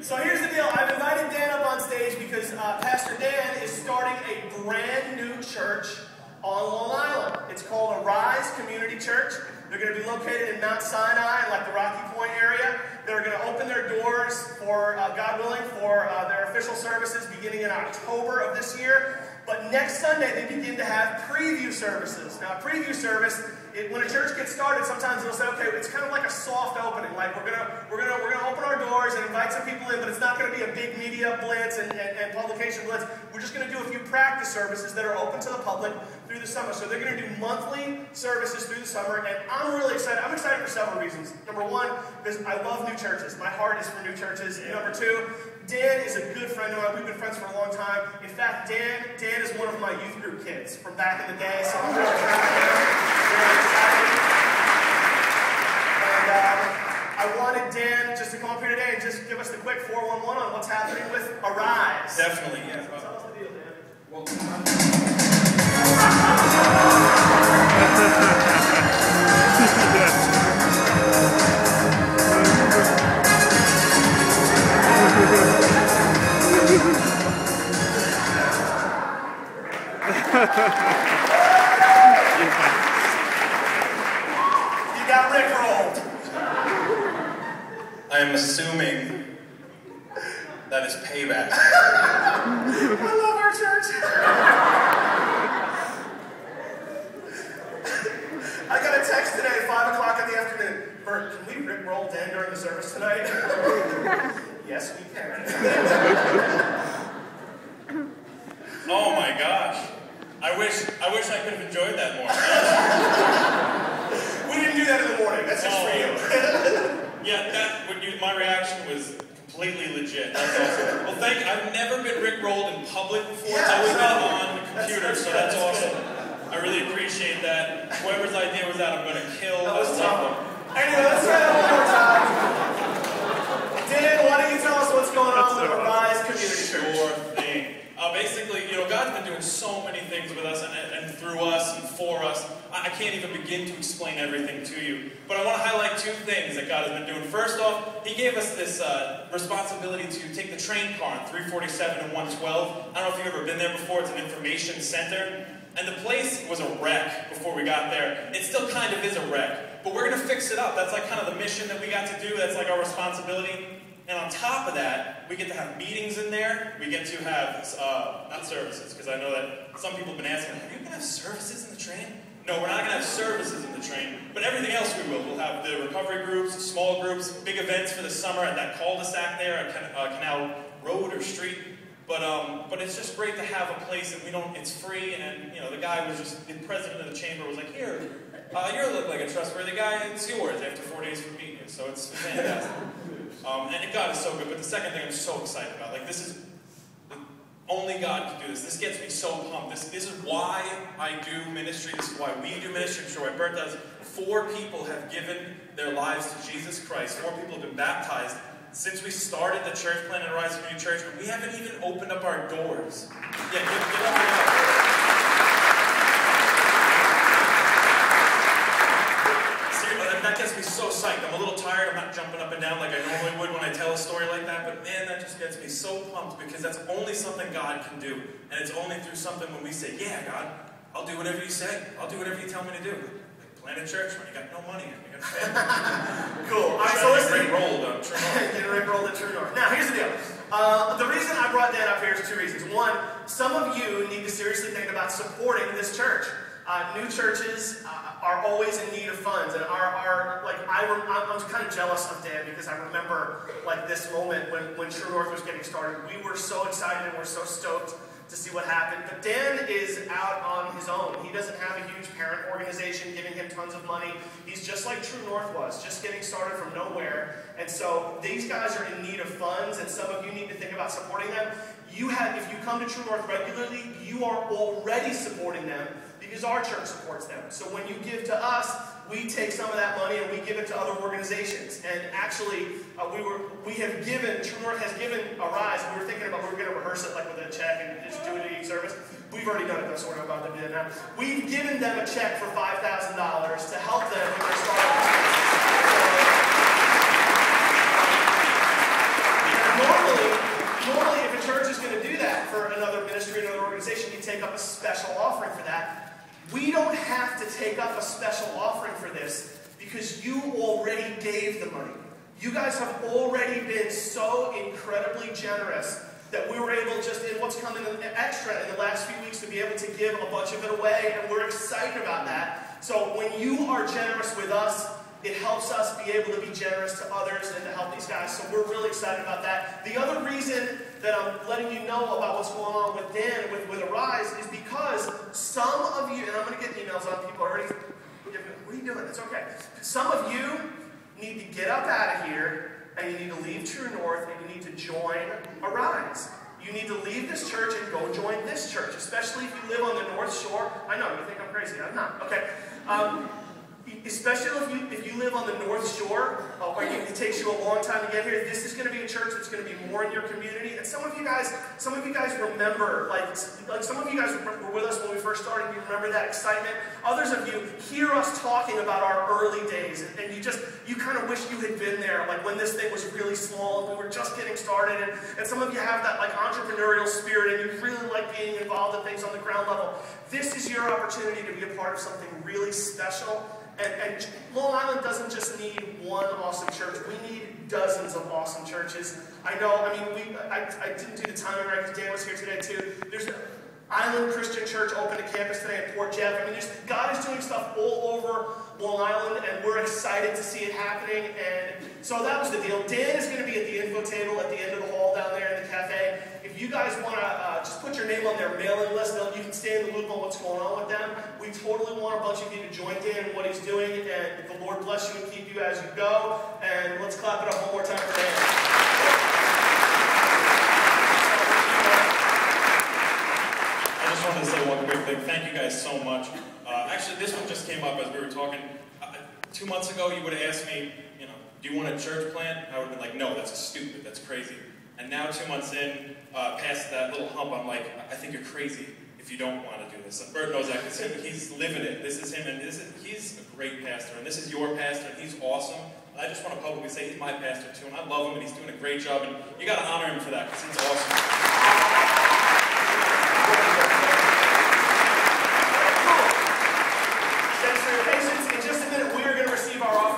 So here's the deal. I've invited Dan up on stage because Pastor Dan is starting a brand new church on Long Island. It's called Arise Community Church. They're going to be located in Mount Sinai, like the Rocky Point area. They're going to open their doors for, God willing, for their official services beginning in October of this year. But next Sunday, they begin to have preview services. Now, a preview service, when a church gets started, sometimes they'll say, okay, it's kind of like a soft opening. Like we're gonna open our doors and invite some people in, but it's not going to be a big media blitz and publication blitz. We're just going to do a few practice services that are open to the public through the summer. So they're going to do monthly services through the summer, and I'm really excited. I'm excited for several reasons. Number one, because I love new churches. My heart is for new churches. And number two, Dan is a good friend of mine. We've been friends for a long time. In fact, Dan is one of my youth group kids from back in the day, so I'm really proud of him. Very excited. And I wanted Dan just to come up here today and just give us the quick 411 on what's happening with Arise. Definitely, yeah. Tell us the deal, Dan. Well, You got rickrolled. I am assuming that is payback. I love our church. I got a text today at 5 o'clock in the afternoon. Bert, can we rickroll Dan during the service tonight? Yes, we can. Oh my gosh. I wish I could have enjoyed that more. We didn't do that in the morning. That's just for you. Yeah, my reaction was completely legit. That's awesome. Well, I've never been rickrolled in public before. It's always been on the computer, so that's awesome. I really appreciate that. Whoever's idea was that, I'm going to kill. That was tough. Anyway, let's try that one more time. Dan, why don't you tell us what's going on with Arise Community Church? Sure thing. Basically, God's been doing so many things with us and through us and for us. I can't even begin to explain everything to you. But I want to highlight two things that God has been doing. First off, He gave us this responsibility to take the train car on 347 and 112. I don't know if you've ever been there before. It's an information center. And the place was a wreck before we got there. It still kind of is a wreck. But we're going to fix it up. That's like kind of the mission that we got to do. That's like our responsibility. And on top of that, we get to have meetings in there. We get to have, not services, because I know that some people have been asking, are you going to have services in the train? No, we're not going to have services in the train, but everything else we will. We'll have the recovery groups, small groups, big events for the summer at that cul-de-sac there at Canal Road or Street. But it's just great to have a place that it's free, and the guy was just, the president of the chamber was like, here, you look like a trustworthy guy, it's yours after 4 days from meeting you, so it's fantastic. And God is so good. But the second thing I'm so excited about, this is only God can do this. This gets me so pumped. This is why I do ministry. This is why we do ministry. I'm sure why Bert does. 4 people have given their lives to Jesus Christ. 4 people have been baptized since we started the church plan at Arise Community Church. And we haven't even opened up our doors. Yeah, give up for that. That gets me so psyched. I'm a little tired. I'm not jumping up and down like I normally would when I tell a story like that. But man, that just gets me so pumped because that's only something God can do. And it's only through something when we say, yeah, God, I'll do whatever you say. I'll do whatever you tell me to do. Like plant a church when you got no money and you got a family. Cool. All right, so listen. Get rickrolled at True North. Now, here's the deal. The reason I brought Dan up here is 2 reasons. One, some of you need to seriously think about supporting this church. New churches are always in need of funds, and I'm kind of jealous of Dan because I remember this moment when True North was getting started. We were so excited and we're so stoked to see what happened. But Dan is out on his own. He doesn't have a huge parent organization giving him tons of money. He's just like True North was, just getting started from nowhere. And so these guys are in need of funds, and some of you need to think about supporting them. If you come to True North regularly, you are already supporting them because our church supports them. So when you give to us, we take some of that money and we give it to other organizations. And actually, True North has given Arise. We were thinking about we were going to rehearse it with a check and just do it at each service. We've already done it though, so we're not about to do it now. We've given them a check for $5,000 to help them with their startup. take up a special offering for this because you already gave the money. You guys have already been so incredibly generous that we were able, just in what's coming extra in the last few weeks, to be able to give a bunch of it away, and we're excited about that. So when you are generous with us, it helps us be able to be generous to others and to help these guys. So we're really excited about that. The other reason that I'm letting you know about what's going on with Dan, with Arise, is because some of you, and I'm going to get emails on people already, what are you doing? It's okay. Some of you need to get up out of here, and you need to leave True North, and you need to join Arise. You need to leave this church and go join this church, especially if you live on the North Shore. I know, you think I'm crazy. I'm not. Okay. Especially if you live on the North Shore, or it takes you a long time to get here, this is going to be a church that's going to be more in your community. And some of you guys remember, like some of you guys were with us when we first started. You remember that excitement. Others of you hear us talking about our early days, and you kind of wish you had been there, like when this thing was really small and we were just getting started. And some of you have that like entrepreneurial spirit, and you really like being involved in things on the ground level. This is your opportunity to be a part of something really special. And Long Island doesn't just need one awesome church. We need dozens of awesome churches. I know, I didn't do the timing right because Dan was here today too. There's an Island Christian Church open to campus today in Port Jeff. God is doing stuff all over Long Island, and we're excited to see it happening. And so that was the deal. Dan is going to be at the info table at the end of the hall down there in the cafe. If you guys want to just put your name on their mailing list, you can stay in the loop on what's going on with them. We totally want a bunch of you to join Dan in what he's doing, and the Lord bless you and keep you as you go. And let's clap it up one more time for Dan. I just wanted to say one quick thing. Thank you guys so much. Actually, this one just came up as we were talking. 2 months ago, you would have asked me, do you want a church plant? I would have been like, no, that's stupid, that's crazy. And now 2 months in, past that little hump, I'm like, I think you're crazy if you don't want to do this. And Bert knows that because he's living it. This is him, and he's a great pastor, and this is your pastor, and he's awesome. And I just want to publicly say he's my pastor too, and I love him, and he's doing a great job, and you got to honor him for that because he's awesome.